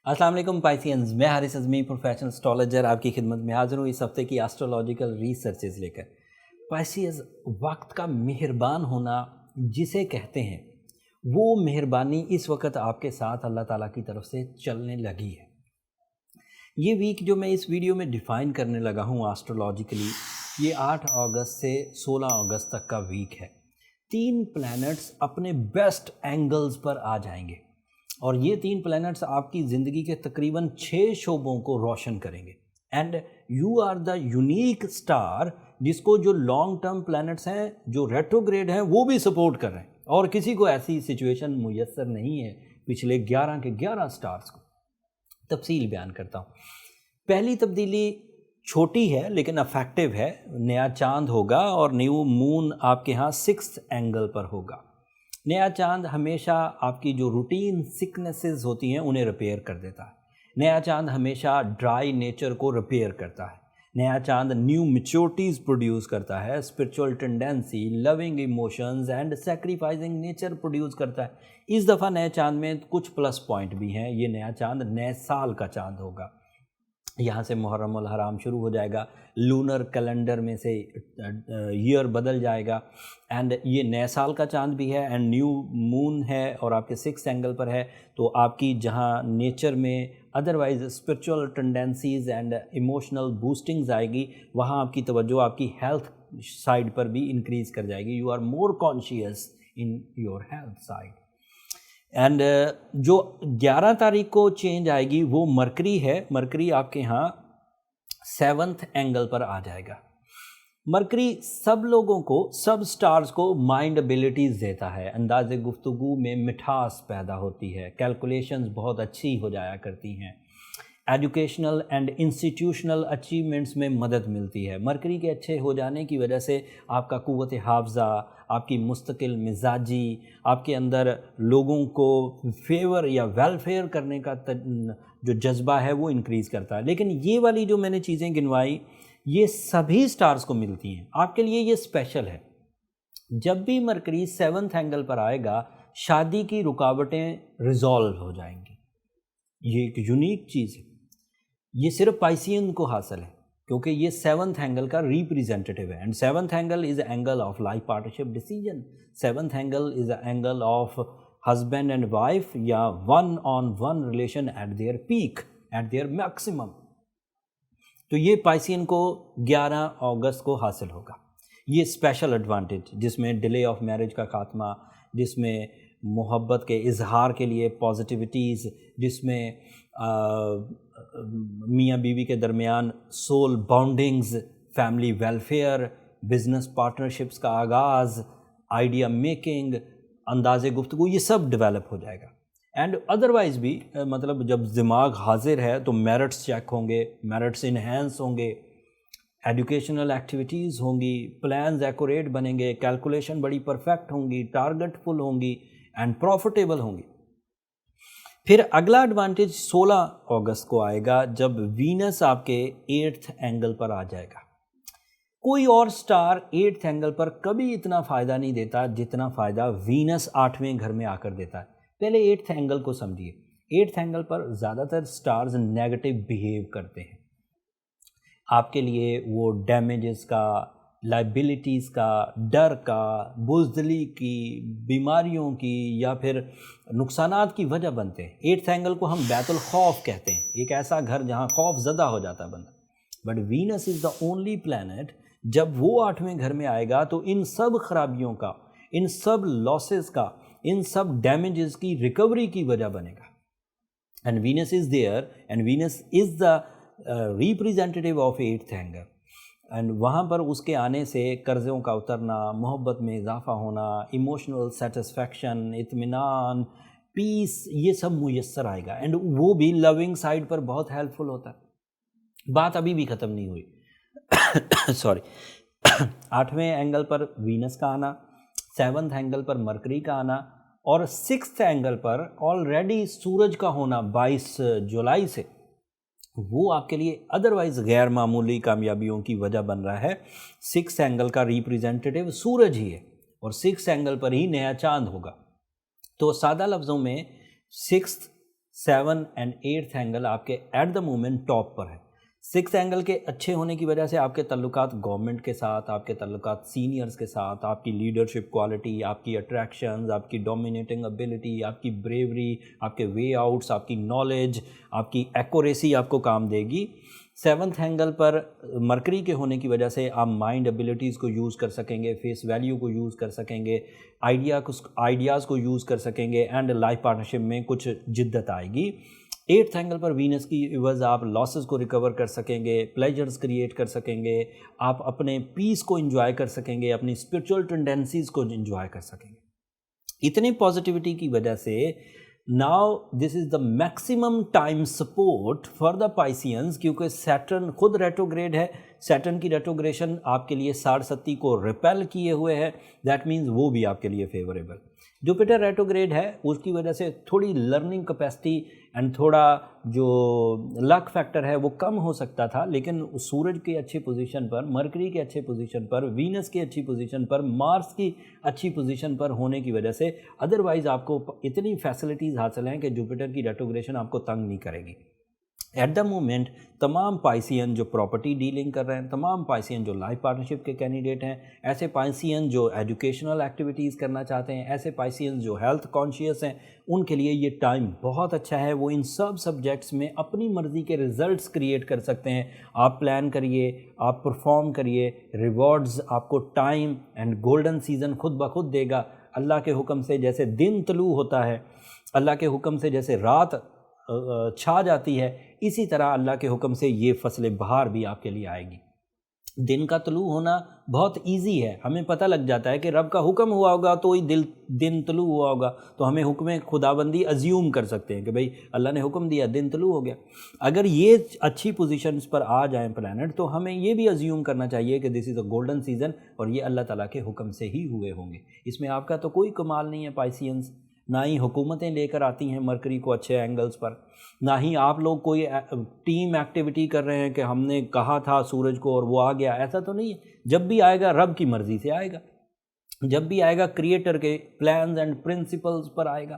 अस्सलाम वालेकुम पाइसियंस, मैं हारिस अज़मी प्रोफेशनल एस्ट्रोलॉजर आपकी खिदमत में हाज़िर हूँ इस हफ्ते की एस्ट्रोलॉजिकल रिसर्चेज लेकर। पाइसियंस, वक्त का मेहरबान होना जिसे कहते हैं, वो मेहरबानी इस वक्त आपके साथ अल्लाह ताला की तरफ से चलने लगी है। ये वीक जो मैं इस वीडियो में डिफ़ाइन करने लगा हूँ एस्ट्रोलॉजिकली, ये 8 अगस्त से 16 अगस्त तक का वीक है। 3 प्लैनेट्स अपने बेस्ट एंगल्स पर आ जाएंगे और ये 3 प्लैनेट्स आपकी ज़िंदगी के तकरीबन 6 शोबों को रोशन करेंगे। And you are the unique star जिसको जो लॉन्ग टर्म प्लैनेट्स हैं, जो रेट्रोग्रेड हैं, वो भी सपोर्ट कर रहे हैं और किसी को ऐसी सिचुएशन मुयस्सर नहीं है पिछले 11 के 11 स्टार्स को। तफसील बयान करता हूँ। पहली तब्दीली छोटी है लेकिन अफेक्टिव है। नया चांद होगा और न्यू मून आपके यहाँ 6th एंगल पर होगा। नया चांद हमेशा आपकी जो रूटीन सिकनेसेस होती हैं उन्हें रिपेयर कर देता है। नया चांद हमेशा ड्राई नेचर को रिपेयर करता है। नया चांद न्यू मैच्योरिटीज़ प्रोड्यूस करता है, spiritual tendency, loving emotions and sacrificing nature produce करता है। इस दफ़ा नए चांद में कुछ प्लस पॉइंट भी हैं। ये नया चांद नए साल का चांद होगा। यहाँ से मुहर्रम अल हराम शुरू हो जाएगा, लूनर कैलेंडर में से ईयर बदल जाएगा एंड ये नए साल का चांद भी है एंड न्यू मून है और आपके 6th एंगल पर है। तो आपकी जहाँ नेचर में otherwise spiritual tendencies and emotional boostings आएगी, वहाँ आपकी तवज्जो आपकी हेल्थ साइड पर भी इंक्रीज़ कर जाएगी। You are more conscious in your health side. And जो 11 तारीख को चेंज आएगी वो मरकरी है। मरकरी आपके यहाँ 7th एंगल पर आ जाएगा। मरकरी सब लोगों को, सब स्टार्स को माइंड एबिलिटीज़ देता है। अंदाज़े गुफ्तगू में मिठास पैदा होती है, कैलकुलेशंस बहुत अच्छी हो जाया करती हैं, एजुकेशनल एंड इंस्टीट्यूशनल अचीवमेंट्स में मदद मिलती है। मरकरी के अच्छे हो जाने की वजह से आपका क़ुव्वत हाफ़ज़ा, आपकी मुस्तकिल मिजाजी, आपके अंदर लोगों को फेवर या वेलफेयर करने का जो जज्बा है वो इंक्रीज़ करता है। लेकिन ये वाली जो मैंने चीज़ें गिनवाई ये सभी स्टार्स को मिलती हैं। आपके लिए ये स्पेशल है। जब भी मरकरी 7th एंगल पर आएगा, शादी की रुकावटें रिजॉल्व हो जाएंगी। ये एक यूनिक चीज़ है। ये सिर्फ पाइसियन को हासिल है क्योंकि ये 7th एंगल का रिप्रेजेंटेटिव है and 7th angle is angle of life partnership decision. 7th angle is angle of husband and wife या one on one relation at their peak, at their maximum. तो ये पाइसियन को 11 अगस्त को हासिल होगा। ये स्पेशल एडवांटेज जिसमें डिले ऑफ मैरिज का खात्मा, जिसमें मोहब्बत के इजहार के लिए पॉजिटिविटीज़, जिसमें मियाँ बीवी के दरमियान soul bondings, family welfare, business partnerships का आगाज़, आइडिया मेकिंग, अंदाज़े गुफ्तगू, ये सब डेवलप हो जाएगा। एंड अदरवाइज़ भी मतलब जब दिमाग हाजिर है तो मेरिट्स चेक होंगे, मेरिट्स इन्हेंस होंगे, एजुकेशनल एक्टिविटीज़ होंगी, प्लान्स एक्यूरेट बनेंगे, कैलकुलेशन बड़ी परफेक्ट होंगी, टारगेट फुल होंगी एंड प्रॉफिटेबल होंगी। फिर अगला एडवांटेज 16 अगस्त को आएगा जब वीनस आपके 8th एंगल पर आ जाएगा। कोई और स्टार 8th एंगल पर कभी इतना फ़ायदा नहीं देता जितना फ़ायदा वीनस 8वें घर में आकर देता है। पहले 8th एंगल को समझिए। 8th एंगल पर ज़्यादातर स्टार्स नेगेटिव बिहेव करते हैं। आपके लिए वो डैमेजेस का, लाइबिलिटीज़ का, डर का, बुज़दिली की, बीमारियों की या फिर नुकसानात की वजह बनते हैं। 8th एंगल को हम बैतुल खौफ कहते हैं, एक ऐसा घर जहाँ खौफ ज़दा हो जाता है बंदा। But Venus is the only planet, जब वो 8वें घर में आएगा तो इन सब खराबियों का, इन सब लॉसेस का, इन सब डैमेजेस की रिकवरी की वजह बनेगा। And Venus is there and Venus is the representative of 8th angle. And वहाँ पर उसके आने से कर्ज़ों का उतरना, मोहब्बत में इजाफ़ा होना, इमोशनल सेटिस्फेक्शन, इत्मीनान, पीस, ये सब मुयस्सर आएगा। एंड वो भी लविंग साइड पर बहुत हेल्पफुल होता है। बात अभी भी ख़त्म नहीं हुई सॉरी 8वें एंगल पर वीनस का आना, 7th एंगल पर मरकरी का आना और 6th एंगल पर ऑलरेडी सूरज का होना 22 जुलाई से, वो आपके लिए अदरवाइज़ गैर मामूली कामयाबियों की वजह बन रहा है। 6th एंगल का रिप्रेजेंटेटिव सूरज ही है और 6th एंगल पर ही नया चांद होगा। तो सादा लफ्ज़ों में 6th 7 اینڈ 8 اینگل آپ کے ایٹ دا مومنٹ ٹاپ پر ہے. 6 اینگل کے اچھے ہونے کی وجہ سے آپ کے تعلقات گورنمنٹ کے ساتھ، آپ کے تعلقات سینئرز کے ساتھ، آپ کی لیڈرشپ کوالٹی، آپ کی اٹریکشنز، آپ کی ڈومینیٹنگ ایبلٹی، آپ کی بریوری، آپ کے وے آؤٹس، آپ کی نالج، آپ کی ایکوریسی آپ کو کام دے گی. 7 اینگل پر مرکری کے ہونے کی وجہ سے آپ مائنڈ ایبلٹیز کو یوز کر سکیں گے، فیس ویلیو کو یوز کر سکیں گے، آئیڈیاز کو یوز کر سکیں گے، اینڈ لائف پارٹنرشپ میں کچھ جدت آئے گی. 8 اینگل پر وینس کی عوض آپ لاسز کو ریکور کر سکیں گے، پلیجرز کریٹ کر سکیں گے، آپ اپنے پیس کو انجوائے کر سکیں گے، اپنی اسپرچول ٹینڈنسیز کو انجوائے کر سکیں گے. اتنی پازیٹیوٹی کی وجہ سے now this is the maximum time support for the Pisceans, کیونکہ سیٹرن خود ریٹروگریڈ ہے. سیٹرن کی ریٹروگریشن آپ کے لیے 60 کو ریپیل کیے ہوئے ہے، دیٹ مینز وہ بھی آپ کے لیے فیوریبل. جوپیٹر ریٹروگریڈ ہے، اس کی وجہ سے تھوڑی لرننگ کیپیسٹی اینڈ تھوڑا جو لک فیکٹر ہے وہ کم ہو سکتا تھا، لیکن سورج کی اچھی پوزیشن پر، مرکری کے اچھے پوزیشن پر، وینس کی اچھی پوزیشن پر، مارس کی اچھی پوزیشن پر ہونے کی وجہ سے ادروائز آپ کو اتنی فیسلٹیز حاصل ہیں کہ جوپیٹر کی ریٹروگریشن آپ کو تنگ نہیں کرے گی. ایٹ دا مومنٹ تمام پائسین جو پراپرٹی ڈیلنگ کر رہے ہیں، تمام پائسین جو لائف پارٹنرشپ کے کینڈیڈیٹ ہیں، ایسے پائسین جو ایجوکیشنل ایکٹیویٹیز کرنا چاہتے ہیں، ایسے پائسین جو ہیلتھ کانشیس ہیں، ان کے لیے یہ ٹائم بہت اچھا ہے. وہ ان سب سبجیکٹس میں اپنی مرضی کے ریزلٹس کریٹ کر سکتے ہیں. آپ پلان کریے، آپ پرفارم کریے، ریوارڈز آپ کو ٹائم اینڈ گولڈن سیزن خود بخود دے گا. اللہ کے حکم سے جیسے دن طلوع ہوتا ہے، اللہ کے حکم سے جیسے رات چھا جاتی ہے، اسی طرح اللہ کے حکم سے یہ فصل بہار بھی آپ کے لیے آئے گی. دن کا طلوع ہونا بہت ایزی ہے، ہمیں پتہ لگ جاتا ہے کہ رب کا حکم ہوا ہوگا تو ہی دن طلوع ہوا ہوگا، تو ہمیں حکم خداوندی ازیوم کر سکتے ہیں کہ بھئی اللہ نے حکم دیا، دن طلوع ہو گیا. اگر یہ اچھی پوزیشنز پر آ جائیں پلانٹ، تو ہمیں یہ بھی ازیوم کرنا چاہیے کہ دس از اے گولڈن سیزن، اور یہ اللہ تعالیٰ کے حکم سے ہی ہوئے ہوں گے. اس میں آپ کا تو کوئی کمال نہیں ہے پائسینز، نہ ہی حکومتیں لے کر آتی ہیں مرکری کو اچھے اینگلز پر، نہ ہی آپ لوگ کوئی ٹیم ایکٹیویٹی کر رہے ہیں کہ ہم نے کہا تھا سورج کو اور وہ آ گیا. ایسا تو نہیں ہے. جب بھی آئے گا رب کی مرضی سے آئے گا، جب بھی آئے گا کریٹر کے پلانز اینڈ پرنسپلز پر آئے گا.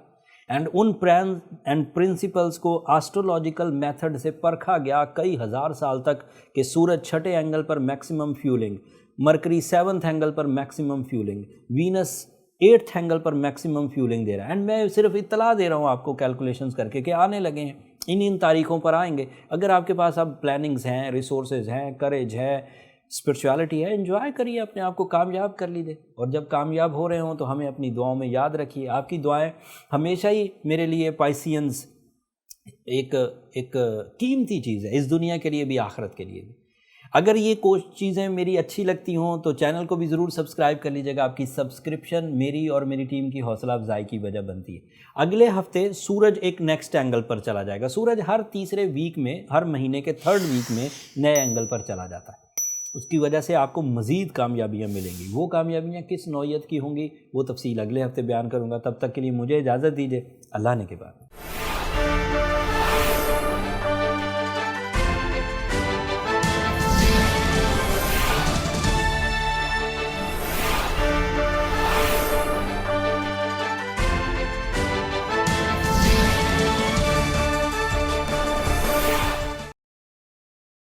اینڈ ان پلانز اینڈ پرنسپلز کو آسٹرولوجیکل میتھڈ سے پرکھا گیا کئی ہزار سال تک کہ سورج 6 اینگل پر میکسیمم فیولنگ، مرکری 7 اینگل پر میکسیمم فیولنگ، وینس 8 اینگل پر میکسیمم فیولنگ دے رہا ہے. اینڈ میں صرف اطلاع دے رہا ہوں آپ کو کیلکولیشنز کر کے کہ آنے لگے ہیں، ان تاریخوں پر آئیں گے. اگر آپ کے پاس اب پلاننگز ہیں، ریسورسز ہیں، کریج ہے، اسپرچویلٹی ہے، انجوائے کریے، اپنے آپ کو کامیاب کر لیجیے. اور جب کامیاب ہو رہے ہوں تو ہمیں اپنی دعاؤں میں یاد رکھیے. آپ کی دعائیں ہمیشہ ہی میرے لیے پائسینز ایک قیمتی چیز ہے، اس دنیا کے لیے بھی آخرت کے لیے بھی. اگر یہ کچھ چیزیں میری اچھی لگتی ہوں تو چینل کو بھی ضرور سبسکرائب کر لیجیے گا. آپ کی سبسکرپشن میری اور میری ٹیم کی حوصلہ افزائی کی وجہ بنتی ہے. اگلے ہفتے سورج ایک نیکسٹ اینگل پر چلا جائے گا. سورج ہر تیسرے ویک میں، ہر مہینے کے 3rd ویک میں نئے اینگل پر چلا جاتا ہے. اس کی وجہ سے آپ کو مزید کامیابیاں ملیں گی. وہ کامیابیاں کس نوعیت کی ہوں گی وہ تفصیل اگلے ہفتے بیان کروں گا. تب تک کے لیے مجھے اجازت دیجیے. اللہ نے کے بعد.